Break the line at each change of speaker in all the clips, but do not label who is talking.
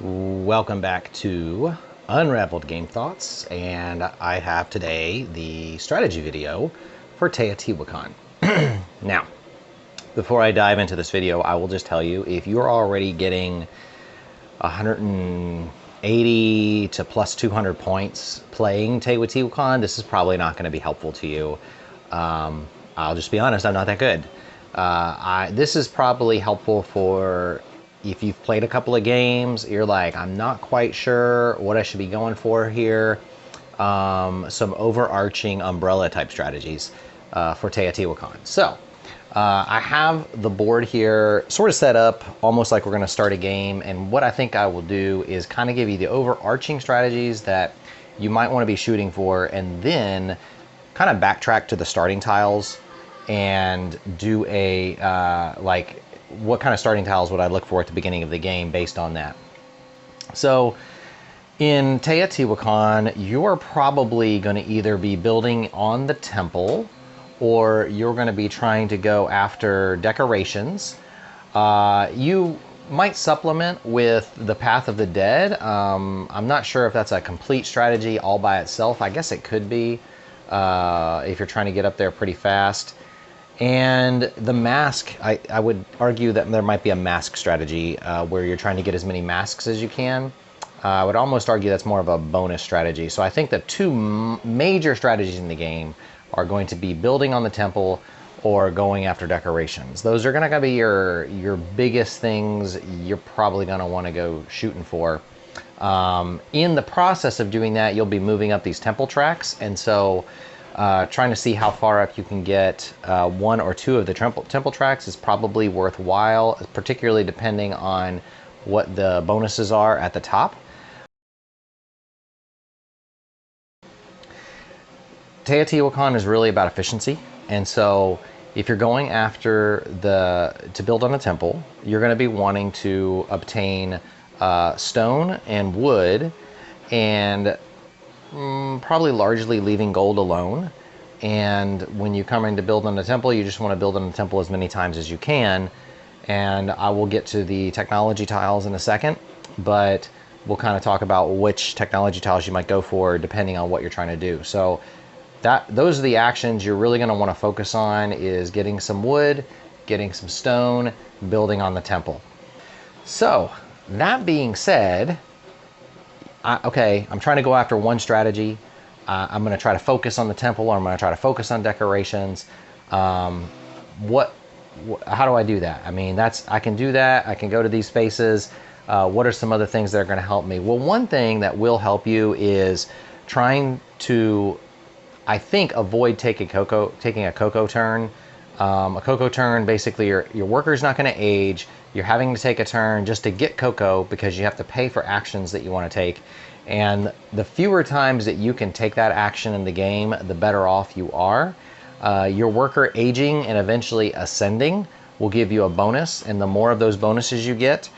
Welcome back to Unraveled Game Thoughts, and I have today the strategy video for Teotihuacan. Now, before I dive into this video, I will just tell you, if you're already getting 180 to plus 200 points playing Teotihuacan, this is probably not going to be helpful to you. I'll just be honest, I'm not that good. This is probably helpful for if you've played a couple of games, you're like, I'm not quite sure what I should be going for here. Some overarching umbrella type strategies for Teotihuacan. So I have the board here sort of set up almost like we're going to start a game. And what I think I will do is kind of give you the overarching strategies that you might want to be shooting for, and then kind of backtrack to the starting tiles and do a like what kind of starting tiles would I look for at the beginning of the game based on that. So in Teotihuacan, you're probably going to either be building on the temple or you're going to be trying to go after decorations. You might supplement with the Path of the Dead. I'm not sure if that's a complete strategy all by itself. I guess it could be if you're trying to get up there pretty fast. And the mask, I would argue that there might be a mask strategy where you're trying to get as many masks as you can. I would almost argue that's more of a bonus strategy. So I think the two major strategies in the game are going to be building on the temple or going after decorations. Those are going to be your biggest things you're probably going to want to go shooting for. In the process of doing that, you'll be moving up these temple tracks, and so trying to see how far up you can get one or two of the temple tracks is probably worthwhile, particularly depending on what the bonuses are at the top. Teotihuacan is really about efficiency, and so if you're going after to build on a temple, you're going to be wanting to obtain stone and wood, and probably largely leaving gold alone. And when you come in to build on the temple, you just want to build on the temple as many times as you can. And I will get to the technology tiles in a second, but we'll kind of talk about which technology tiles you might go for depending on what you're trying to do. So those are the actions you're really going to want to focus on, is getting some wood, getting some stone, building on the temple. So that being said, I'm trying to go after one strategy. I'm going to try to focus on the temple, or I'm going to try to focus on decorations. How do I do that? I mean, I can do that. I can go to these spaces. What are some other things that are going to help me? Well, one thing that will help you is trying to, I think, avoid taking a cocoa turn. A cocoa turn, basically your worker's not going to age. You're having to take a turn just to get cocoa because you have to pay for actions that you want to take. And the fewer times that you can take that action in the game, the better off you are. Your worker aging and eventually ascending will give you a bonus, and the more of those bonuses you get,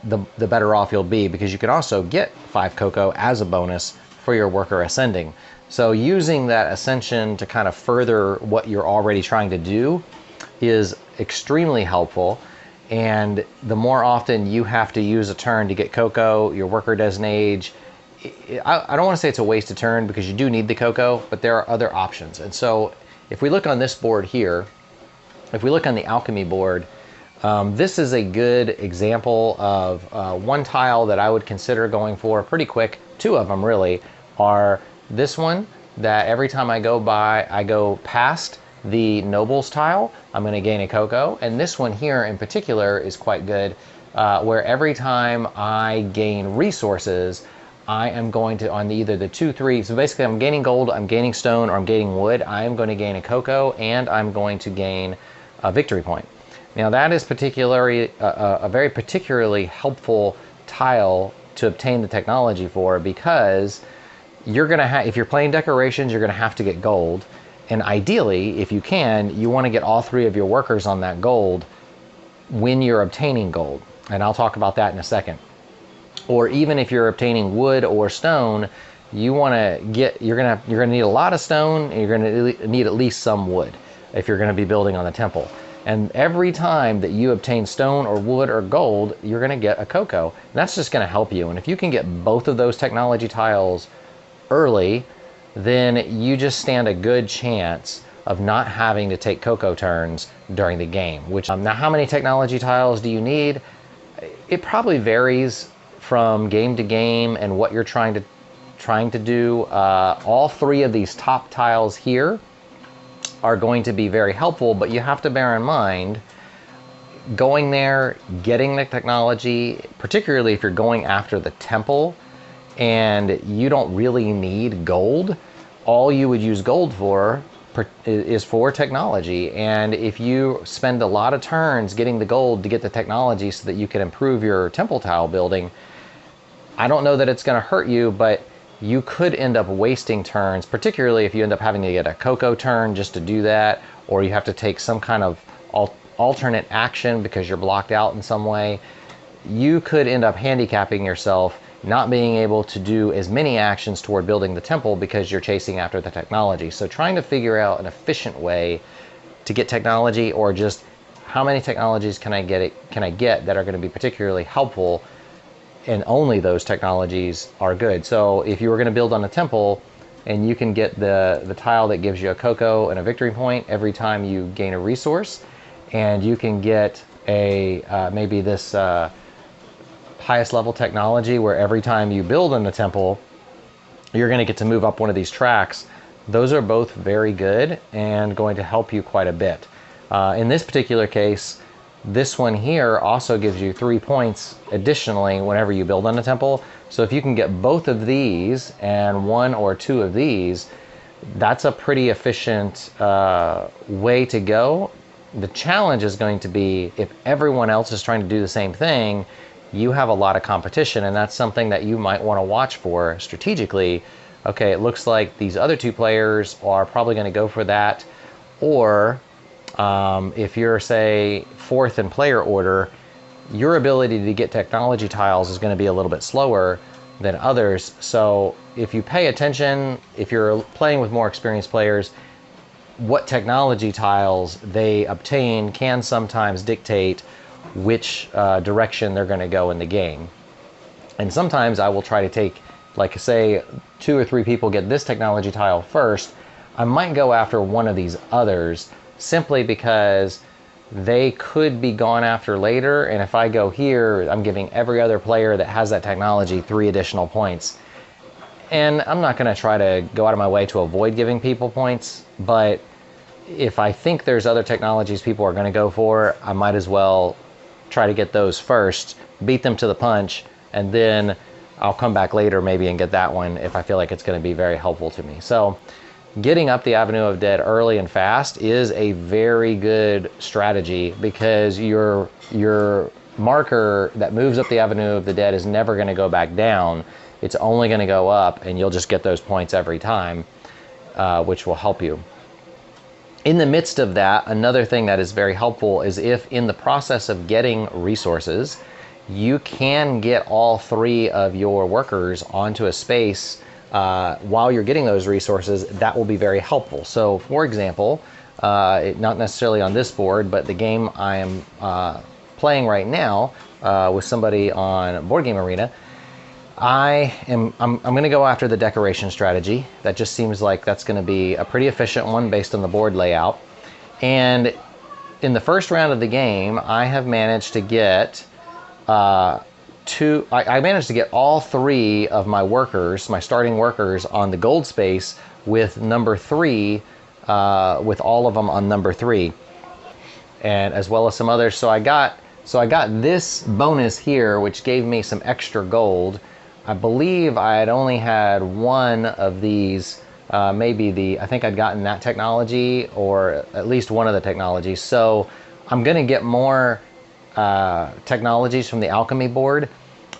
the better off you'll be, because you can also get 5 cocoa as a bonus for your worker ascending. So using that ascension to kind of further what you're already trying to do is extremely helpful. And the more often you have to use a turn to get cocoa, your worker doesn't age. I don't want to say it's a wasted turn, because you do need the cocoa, but there are other options. And so if we look on this board here, if we look on the alchemy board, this is a good example of one tile that I would consider going for pretty quick. Two of them really are this one, that every time I go past the nobles tile, I'm going to gain a cocoa. And this one here in particular is quite good, where every time I gain resources, I am going to, on either the 2, 3, so basically I'm gaining gold, I'm gaining stone, or I'm gaining wood, I am going to gain a cocoa, and I'm going to gain a victory point. Now that is particularly a very particularly helpful tile to obtain the technology for, because you're going to have, if you're playing decorations, you're going to have to get gold. And ideally, if you can, you want to get all 3 of your workers on that gold when you're obtaining gold. And I'll talk about that in a second. Or even if you're obtaining wood or stone, you want to get, you're going to need a lot of stone, and you're going to need at least some wood if you're going to be building on the temple. And every time that you obtain stone or wood or gold, you're going to get a cocoa. And that's just going to help you. And if you can get both of those technology tiles early, then you just stand a good chance of not having to take cocoa turns during the game. Which now, how many technology tiles do you need? It probably varies from game to game and what you're trying to do. All three of these top tiles here are going to be very helpful, but you have to bear in mind going there, getting the technology, particularly if you're going after the temple and you don't really need gold. All you would use gold for is for technology, and if you spend a lot of turns getting the gold to get the technology so that you can improve your temple tile building, I don't know that it's going to hurt you, but you could end up wasting turns, particularly if you end up having to get a cocoa turn just to do that, or you have to take some kind of alternate action because you're blocked out in some way. You could end up handicapping yourself, not being able to do as many actions toward building the temple because you're chasing after the technology. So trying to figure out an efficient way to get technology, or just how many technologies can I get that are going to be particularly helpful, and only those technologies are good. So if you were going to build on a temple and you can get the tile that gives you a cocoa and a victory point every time you gain a resource, and you can get a maybe this highest level technology where every time you build in the temple you're going to get to move up one of these tracks, those are both very good and going to help you quite a bit. In this particular case, this one here also gives you 3 points additionally whenever you build on a temple. So if you can get both of these and 1 or 2 of these, that's a pretty efficient way to go. The challenge is going to be if everyone else is trying to do the same thing, you have a lot of competition, and that's something that you might want to watch for strategically. Okay, it looks like these other 2 players are probably going to go for that, or if you're, say, 4th in player order, your ability to get technology tiles is going to be a little bit slower than others. So if you pay attention, if you're playing with more experienced players, what technology tiles they obtain can sometimes dictate which direction they're going to go in the game. And sometimes I will try to take, like, say 2 or 3 people get this technology tile first, I might go after one of these others simply because they could be gone after later, and if I go here, I'm giving every other player that has that technology 3 additional points. And I'm not going to try to go out of my way to avoid giving people points, but if I think there's other technologies people are going to go for, I might as well try to get those first, beat them to the punch, and then I'll come back later maybe and get that one if I feel like it's going to be very helpful to me. So getting up the Avenue of Dead early and fast is a very good strategy, because your marker that moves up the Avenue of the Dead is never going to go back down. It's only going to go up, and you'll just get those points every time, which will help you. In the midst of that, another thing that is very helpful is if in the process of getting resources, you can get all 3 of your workers onto a space while you're getting those resources, that will be very helpful. So for example, not necessarily on this board, but the game I am playing right now with somebody on Board Game Arena, I'm going to go after the decoration strategy. That just seems like that's going to be a pretty efficient one based on the board layout. And in the first round of the game, I have managed to get I managed to get all 3 of my workers, my starting workers, on the gold space with number 3, with all of them on number 3, and as well as some others. So I got this bonus here, which gave me some extra gold. I believe I had only had 1 of these, I think I'd gotten that technology, or at least one of the technologies. So I'm going to get more technologies from the alchemy board,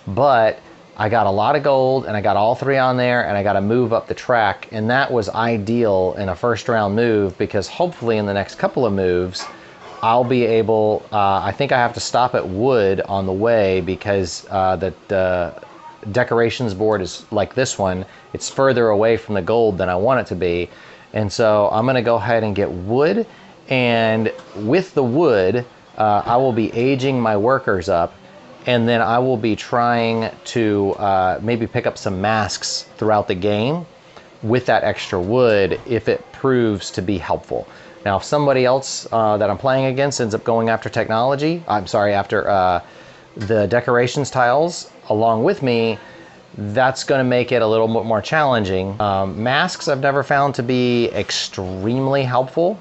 but I got a lot of gold and I got all 3 on there, and I got to move up the track, and that was ideal in a first round move, because hopefully in the next couple of moves I'll be able, I think I have to stop at wood on the way, because the decorations board is like this one, it's further away from the gold than I want it to be, and so I'm going to go ahead and get wood, And with the wood, I will be aging my workers up, and then I will be trying to maybe pick up some masks throughout the game with that extra wood if it proves to be helpful. Now, if somebody else that I'm playing against ends up going after technology, I'm sorry, after the decorations tiles along with me, that's going to make it a little bit more challenging. Masks I've never found to be extremely helpful,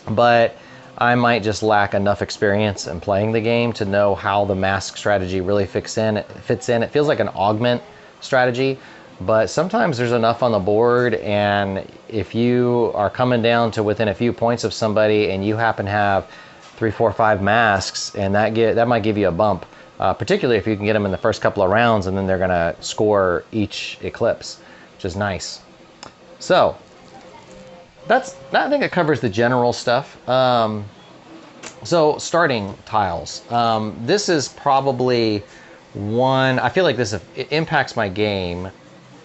but I might just lack enough experience in playing the game to know how the mask strategy really fits in. It feels like an augment strategy, but sometimes there's enough on the board, and if you are coming down to within a few points of somebody and you happen to have 3, 4, 5 masks, and that might give you a bump, particularly if you can get them in the first couple of rounds, and then they're gonna score each eclipse, which is nice. So I think it covers the general stuff. So starting tiles. This is probably one, I feel like it impacts my game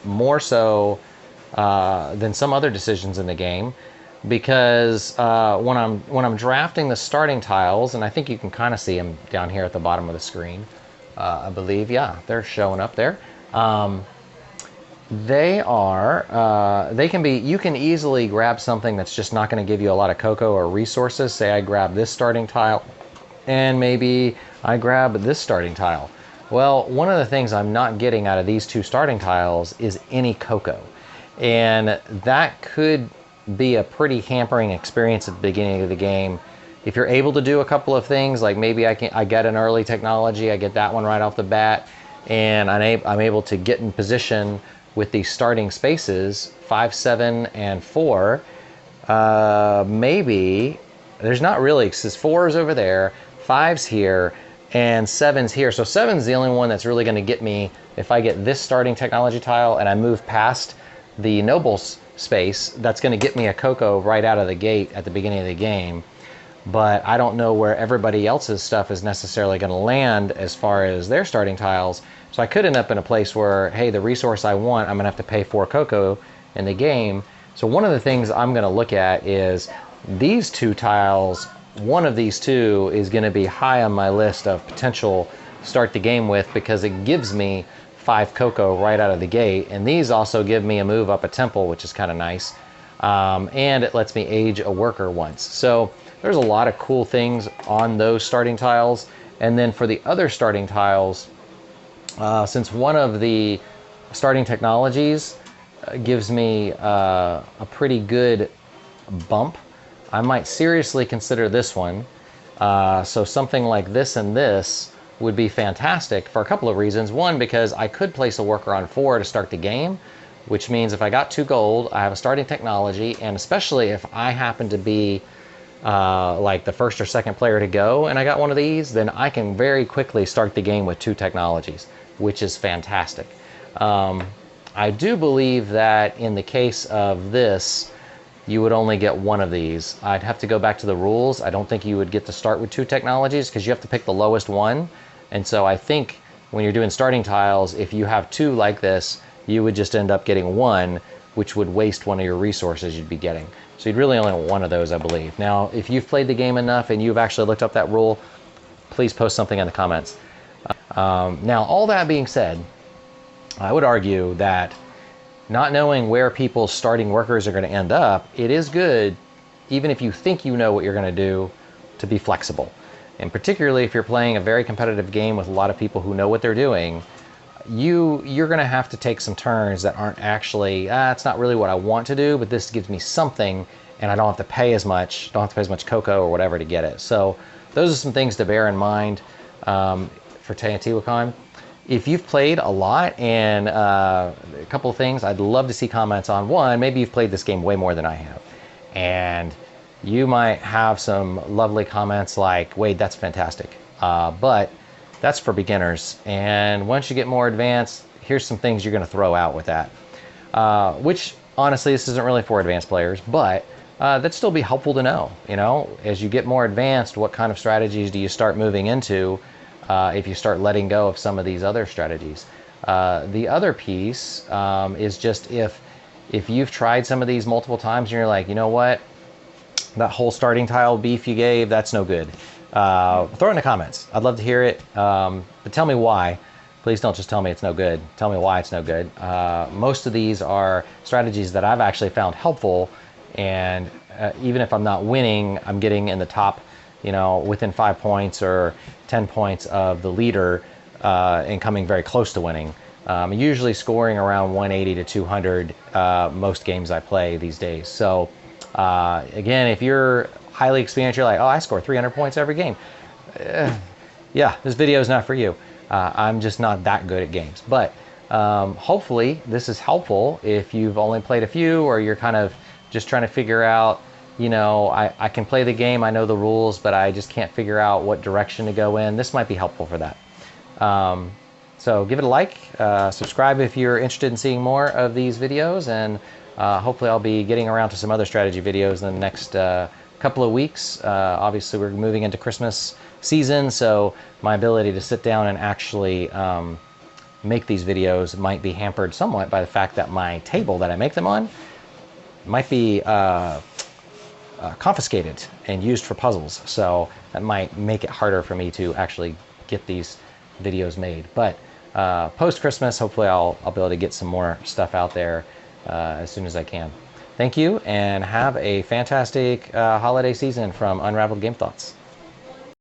more so than some other decisions in the game, because when I'm drafting the starting tiles, and I think you can kind of see them down here at the bottom of the screen, I believe, yeah, they're showing up there. They can be, you can easily grab something that's just not going to give you a lot of cocoa or resources. Say I grab this starting tile, and maybe I grab this starting tile. Well, one of the things I'm not getting out of these two starting tiles is any cocoa. And that could be a pretty hampering experience at the beginning of the game. If you're able to do a couple of things, like maybe I get an early technology, I get that one right off the bat, and I'm able to get in position with these starting spaces, 5, 7, and 4. Maybe, there's not really, because 4 is over there, 5's here, and 7's here. So 7's the only one that's really going to get me if I get this starting technology tile and I move past the nobles space. That's going to get me a cocoa right out of the gate at the beginning of the game. But I don't know where everybody else's stuff is necessarily going to land as far as their starting tiles. So I could end up in a place where, hey, the resource I want, I'm going to have to pay 4 cocoa in the game. So one of the things I'm going to look at is these 2 tiles. One of these 2 is going to be high on my list of potential start the game with, because it gives me 5 cocoa right out of the gate. And these also give me a move up a temple, which is kind of nice. And it lets me age a worker once. So there's a lot of cool things on those starting tiles. And then for the other starting tiles, since one of the starting technologies gives me a pretty good bump, I might seriously consider this one. So something like this and this would be fantastic for a couple of reasons. One, because I could place a worker on 4 to start the game, which means if I got 2 gold, I have a starting technology, and especially if I happen to be like the first or second player to go and I got one of these, then I can very quickly start the game with 2 technologies, which is fantastic. I do believe that in the case of this, you would only get 1 of these. I'd have to go back to the rules. I don't think you would get to start with 2 technologies, because you have to pick the lowest one. And so I think when you're doing starting tiles, if you have 2 like this, you would just end up getting 1, which would waste one of your resources you'd be getting. So you'd really only want 1 of those, I believe. Now, if you've played the game enough and you've actually looked up that rule, please post something in the comments. Now, all that being said, I would argue that not knowing where people's starting workers are going to end up, it is good, even if you think you know what you're going to do, to be flexible. And particularly if you're playing a very competitive game with a lot of people who know what they're doing, you're going to have to take some turns that aren't actually, it's not really what I want to do, but this gives me something, and I don't have to pay as much, cocoa or whatever to get it. So those are some things to bear in mind for Teotihuacan. If you've played a lot, and a couple of things I'd love to see comments on. One, maybe you've played this game way more than I have, and you might have some lovely comments like, Wade, that's fantastic, but that's for beginners, and once you get more advanced, here's some things you're going to throw out with that, which honestly, this isn't really for advanced players, but that'd still be helpful to know. You know, as you get more advanced, what kind of strategies do you start moving into if you start letting go of some of these other strategies? The other piece is just if you've tried some of these multiple times and you're like, you know what, that whole starting tile beef you gave, that's no good. Throw it in the comments. I'd love to hear it. But tell me why. Please don't just tell me it's no good. Tell me why it's no good. Most of these are strategies that I've actually found helpful, and even if I'm not winning, I'm getting in the top, within 5 points or 10 points of the leader, and coming very close to winning. Usually scoring around 180 to 200 most games I play these days. So again, if you're highly experienced, you're like, oh, I score 300 points every game. Yeah, this video is not for you. I'm just not that good at games. But hopefully this is helpful if you've only played a few, or you're kind of just trying to figure out, I can play the game, I know the rules, but I just can't figure out what direction to go in. This might be helpful for that. So give it a like, subscribe if you're interested in seeing more of these videos, and hopefully I'll be getting around to some other strategy videos in the next couple of weeks. Obviously we're moving into Christmas season, so my ability to sit down and actually make these videos might be hampered somewhat by the fact that my table that I make them on might be confiscated and used for puzzles. So that might make it harder for me to actually get these videos made. But post-Christmas, hopefully I'll be able to get some more stuff out there as soon as I can. Thank you, and have a fantastic holiday season from Unraveled Game Thoughts.